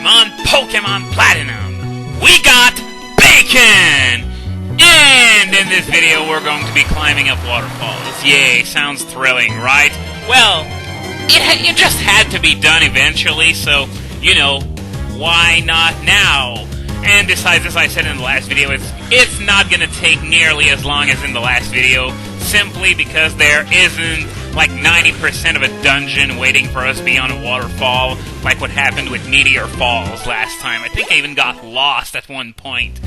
on Pokémon Platinum. We got Bacon! And in this video we're going to be climbing up waterfalls. Yay, sounds thrilling, right? Well, it just had to be done eventually, so, you know, why not now? And besides, as I said in the last video, it's not gonna take nearly as long as in the last video, simply because there isn't like 90% of a dungeon waiting for us beyond a waterfall, like what happened with Meteor Falls last time. I think I even got lost at one point.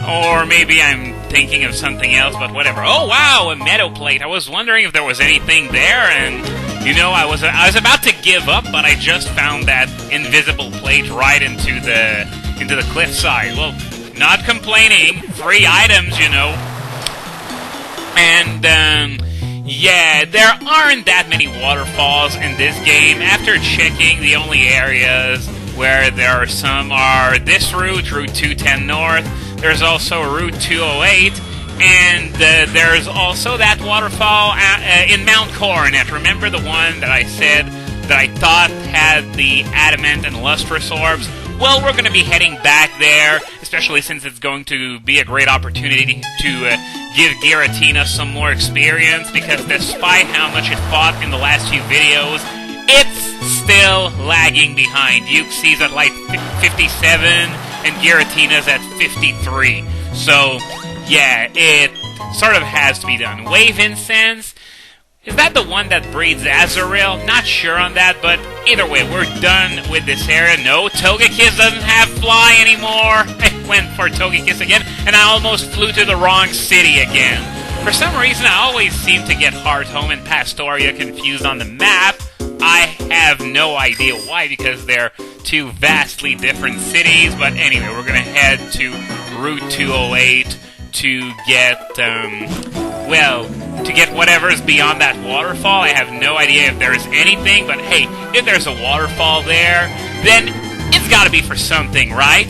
Or maybe I'm thinking of something else, but whatever. Oh wow, a meadow plate. I was wondering if there was anything there, and you know, I was about to give up, but I just found that invisible plate right into the cliffside. Well, not complaining. Free items, you know. And yeah, there aren't that many waterfalls in this game. After checking, the only areas where there are some are this route, Route 210 North. There's also Route 208, and there's also that waterfall in Mount Coronet. Remember the one that I said that I thought had the adamant and lustrous orbs? Well, we're going to be heading back there, especially since it's going to be a great opportunity to give Giratina some more experience, because despite how much it fought in the last few videos, it's still lagging behind. Uxie's at like 57, and Giratina's at 53. So, yeah, it sort of has to be done. Wave Incense, is that the one that breeds Azurill? Not sure on that, but either way, we're done with this area. No, Togekiss doesn't have Fly anymore. I went for Togekiss again, and I almost flew to the wrong city again. For some reason, I always seem to get Hearthome and Pastoria confused on the map. I have no idea why, because they're two vastly different cities. But anyway, we're going to head to Route 208 to get, to get whatever's beyond that waterfall. I have no idea if there's anything, but hey, if there's a waterfall there, then it's gotta be for something, right?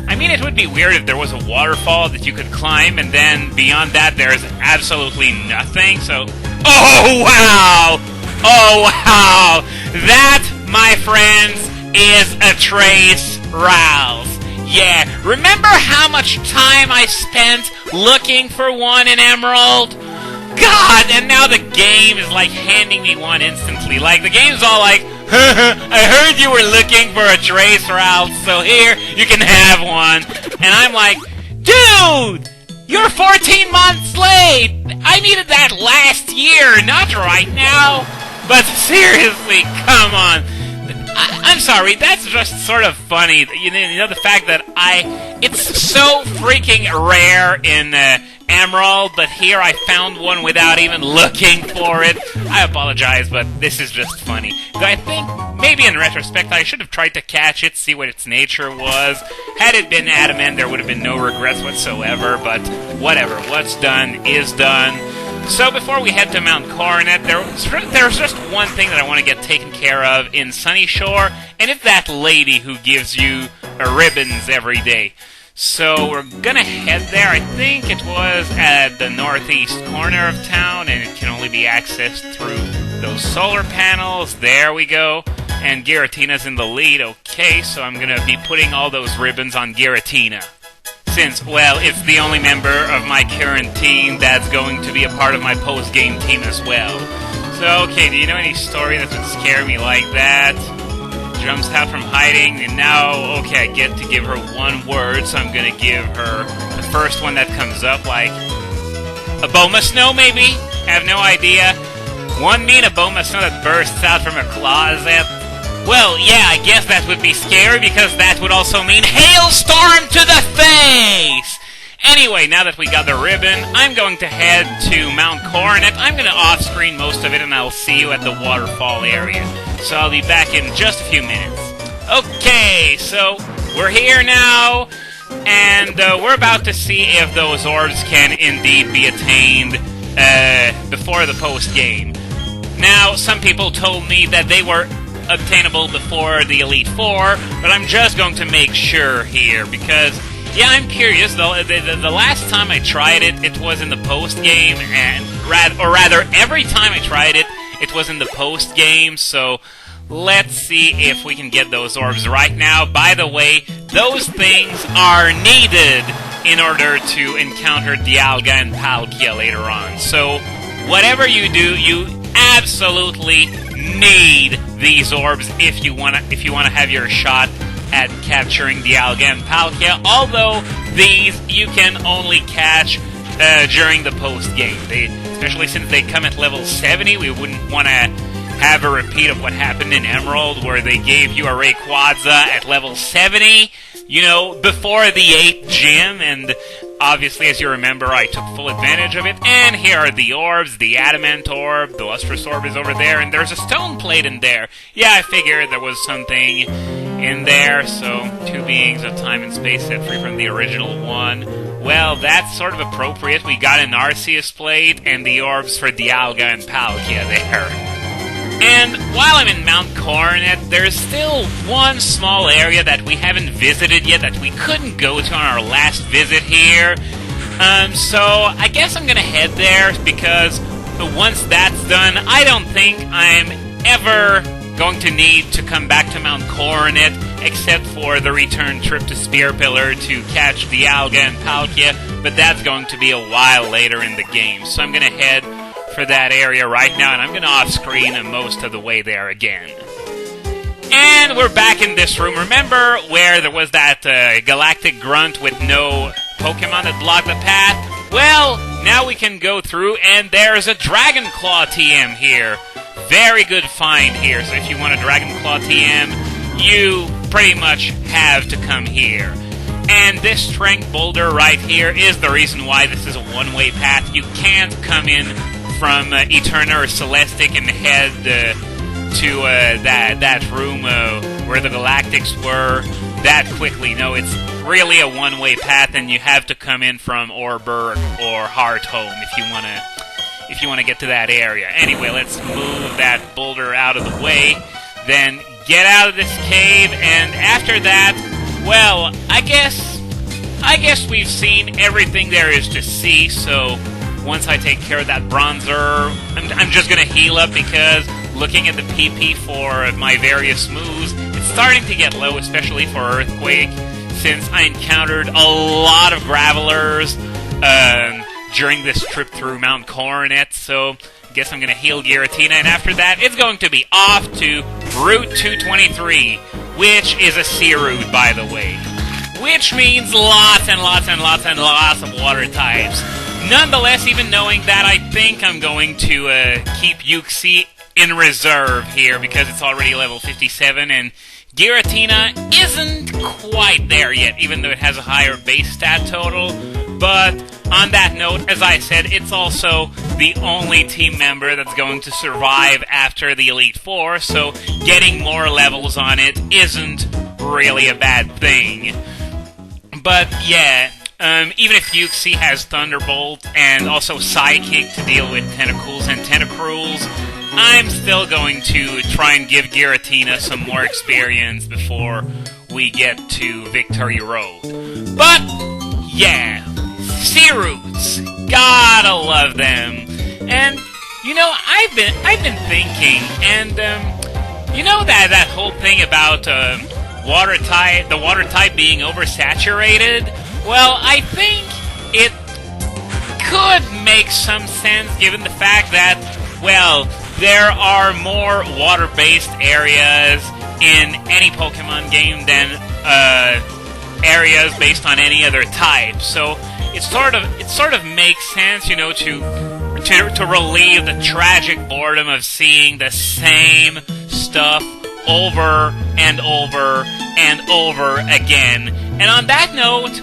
I mean, it would be weird if there was a waterfall that you could climb, and then beyond that there's absolutely nothing, so... Oh, wow! Oh, wow! That, my friends, is a Trace Ralts. Yeah, remember how much time I spent looking for one in Emerald? God, and now the game is like handing me one instantly. Like, the game's all like, I heard you were looking for a Trace Ralts, so here, you can have one. And I'm like, dude, you're 14 months late. I needed that last year, not right now. But seriously, come on. I'm sorry, that's just sort of funny. You know, the fact that it's so freaking rare in Emerald, but here I found one without even looking for it. I apologize, but this is just funny. I think, maybe in retrospect, I should have tried to catch it, see what its nature was. Had it been adamant, there would have been no regrets whatsoever, but whatever. What's done is done. So before we head to Mount Coronet, there's just one thing that I want to get taken care of in Sunny Shore, and it's that lady who gives you ribbons every day. So we're gonna head there. I think it was at the northeast corner of town, and it can only be accessed through those solar panels. There we go. And Giratina's in the lead. Okay, so I'm gonna be putting all those ribbons on Giratina, since, well, it's the only member of my current team that's going to be a part of my post-game team as well. So, okay, do you know any story that would scare me like that? Jumps out from hiding, and now, okay, I get to give her one word, so I'm gonna give her the first one that comes up, like a Boma Snow, maybe? I have no idea. One mean a Boma Snow that bursts out from a closet. Well, yeah, I guess that would be scary, because that would also mean hailstorm to the face! Anyway, now that we got the ribbon, I'm going to head to Mount Coronet. I'm going to off-screen most of it, and I'll see you at the waterfall area. So I'll be back in just a few minutes. Okay, so we're here now, and we're about to see if those orbs can indeed be attained before the post-game. Now, some people told me that they were obtainable before the Elite Four, but I'm just going to make sure here, because, yeah, I'm curious, though. The last time I tried it, it was in the post-game, and, or rather, every time I tried it, it was in the post-game, so let's see if we can get those orbs right now. By the way, those things are needed in order to encounter Dialga and Palkia later on. So, whatever you do, you absolutely need these orbs if you wanna have your shot at capturing Dialga and Palkia. Although these you can only catch during the post game. Especially since they come at level 70, we wouldn't want to have a repeat of what happened in Emerald, where they gave you a Rayquaza at level 70. You know, before the 8th gym, and obviously, as you remember, I took full advantage of it. And here are the orbs, the Adamant Orb, the Lustrous Orb is over there, and there's a Stone Plate in there. Yeah, I figured there was something in there, so 2 beings of time and space set free from the original one. Well, that's sort of appropriate. We got an Arceus Plate and the orbs for Dialga and Palkia there. And while I'm in Mount Coronet, there's still one small area that we haven't visited yet that we couldn't go to on our last visit here. So I guess I'm gonna head there because once that's done, I don't think I'm ever going to need to come back to Mount Coronet except for the return trip to Spear Pillar to catch Dialga and Palkia, but that's going to be a while later in the game. So I'm gonna head for that area right now, and I'm going to off-screen most of the way there again. And we're back in this room. Remember where there was that galactic grunt with no Pokemon that blocked the path? Well, now we can go through, and there's a Dragon Claw TM here. Very good find here, so if you want a Dragon Claw TM, you pretty much have to come here. And this Strength Boulder right here is the reason why this is a one-way path. You can't come in from Eterna or Celestic and head to that room where the Galactics were that quickly. No, it's really a one-way path, and you have to come in from Orberg or Hearthome if you wanna get to that area. Anyway, let's move that boulder out of the way, then get out of this cave, and after that, well, I guess we've seen everything there is to see. So once I take care of that bronzer, I'm just going to heal up because looking at the PP for my various moves, it's starting to get low, especially for Earthquake, since I encountered a lot of Gravelers during this trip through Mount Coronet, so I guess I'm going to heal Giratina, and after that, it's going to be off to Route 223, which is a sea route, by the way, which means lots and lots and lots and lots of water types. Nonetheless, even knowing that, I think I'm going to keep Uxie in reserve here because it's already level 57, and Giratina isn't quite there yet, even though it has a higher base stat total. But on that note, as I said, it's also the only team member that's going to survive after the Elite Four, so getting more levels on it isn't really a bad thing. But yeah, even if Uxie has Thunderbolt and also Psychic to deal with Tentacles and Tentacruels, I'm still going to try and give Giratina some more experience before we get to Victory Road. But yeah, sea routes, gotta love them. And you know, I've been thinking, and you know that whole thing about the water type being oversaturated. Well, I think it could make some sense given the fact that, well, there are more water-based areas in any Pokemon game than areas based on any other type. So it sort of makes sense, you know, to relieve the tragic boredom of seeing the same stuff over and over and over again. And on that note,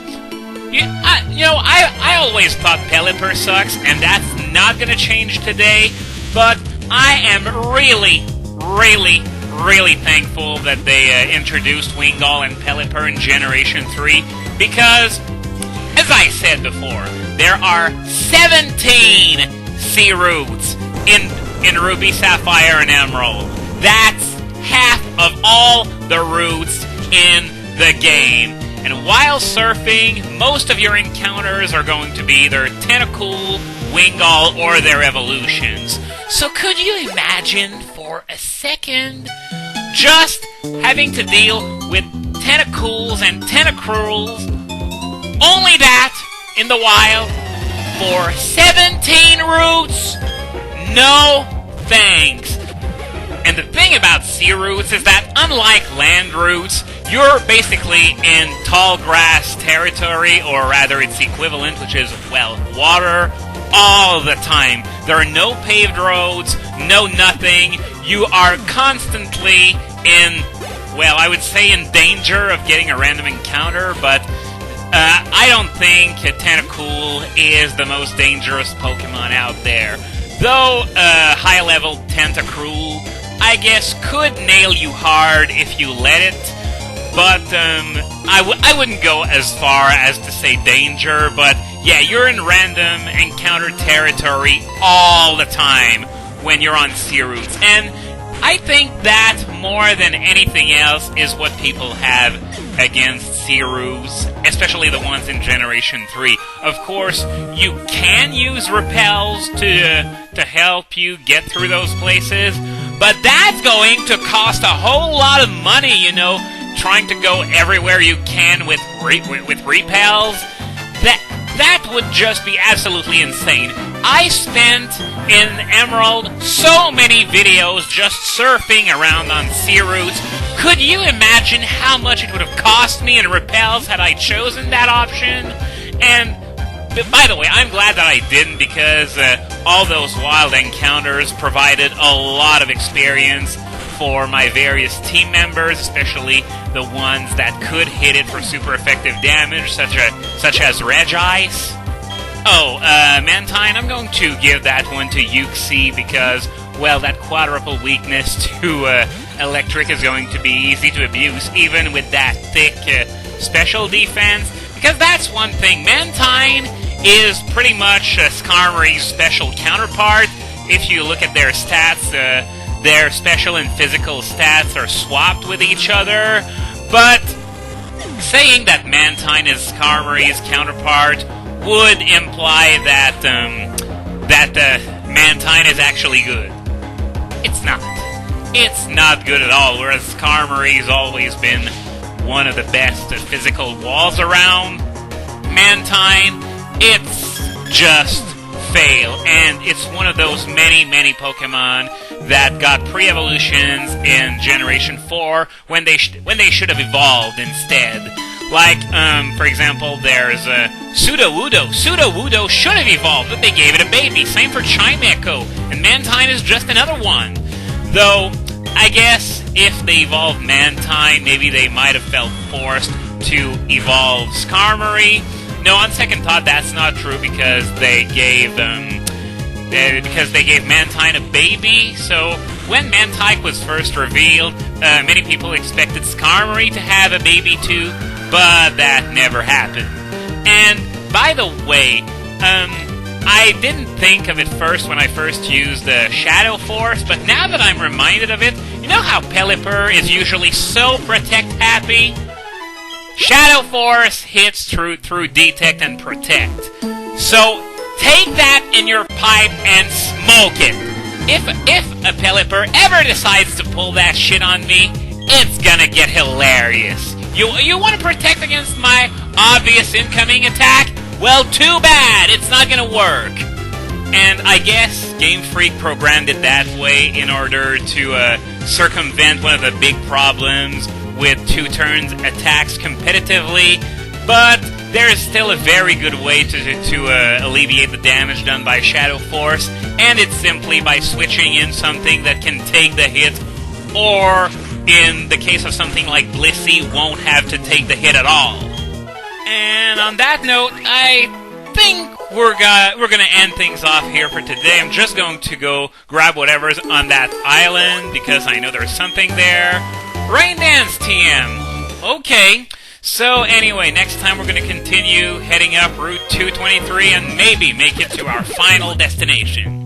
I always thought Pelipper sucks, and that's not going to change today, but I am really, really, really thankful that they introduced Wingull and Pelipper in Generation 3, because, as I said before, there are 17 sea routes in Ruby, Sapphire, and Emerald. That's half of all the routes in the game. And while surfing, most of your encounters are going to be either Tentacool, Wingull, or their evolutions. So could you imagine for a second just having to deal with tentacles and tentacruels. Only that in the wild for 17 routes? No thanks. And the thing about sea routes is that unlike land routes, you're basically in tall grass territory, or rather its equivalent, which is, well, water, all the time. There are no paved roads, no nothing. You are constantly in, well, I would say in danger of getting a random encounter, but I don't think Tentacool is the most dangerous Pokemon out there. Though high-level Tentacruel, I guess, could nail you hard if you let it. But I wouldn't go as far as to say danger, but yeah, you're in random encounter territory all the time when you're on sea routes. And I think that more than anything else is what people have against sea routes, especially the ones in Generation 3. Of course, you can use repels to help you get through those places, but that's going to cost a whole lot of money, you know, trying to go everywhere you can with repels. That would just be absolutely insane. I spent in Emerald so many videos just surfing around on sea routes. Could you imagine how much it would have cost me in repels had I chosen that option? And by the way, I'm glad that I didn't, because all those wild encounters provided a lot of experience for my various team members, especially the ones that could hit it for super effective damage, such as Regice. Oh, Mantine, I'm going to give that one to Yuxi because, well, that quadruple weakness to electric is going to be easy to abuse, even with that thick special defense, because that's one thing. Mantine is pretty much Skarmory's special counterpart. If you look at their stats, their special and physical stats are swapped with each other, but saying that Mantine is Skarmory's counterpart would imply that Mantine is actually good. It's not. It's not good at all, whereas Skarmory's always been one of the best physical walls around. Mantine, it's just fail, and it's one of those many Pokemon that got pre-evolutions in Generation 4 when they should have evolved instead. Like, for example, there's Sudowoodo. Sudowoodo should have evolved, but they gave it a baby. Same for Chimecho, and Mantine is just another one. Though, I guess if they evolved Mantine, maybe they might have felt forced to evolve Skarmory. No, on second thought, that's not true, because they gave Mantine a baby. So when Mantike was first revealed, many people expected Skarmory to have a baby too, but that never happened. And by the way, I didn't think of it first when I first used the Shadow Force, but now that I'm reminded of it, you know how Pelipper is usually so protect happy? Shadow Force hits through Detect and Protect. So take that in your pipe and smoke it. If a Pelipper ever decides to pull that shit on me, it's gonna get hilarious. You want to protect against my obvious incoming attack? Well, too bad. It's not gonna work. And I guess Gamefreak programmed it that way in order to circumvent one of the big problems with 2 turns attacks competitively, but there is still a very good way to alleviate the damage done by Shadow Force, and it's simply by switching in something that can take the hit, or in the case of something like Blissey, won't have to take the hit at all. And on that note, I think we're gonna end things off here for today. I'm just going to go grab whatever's on that island, because I know there's something there. Rain Dance TM. Okay. So anyway, next time we're going to continue heading up Route 223 and maybe make it to our final destination.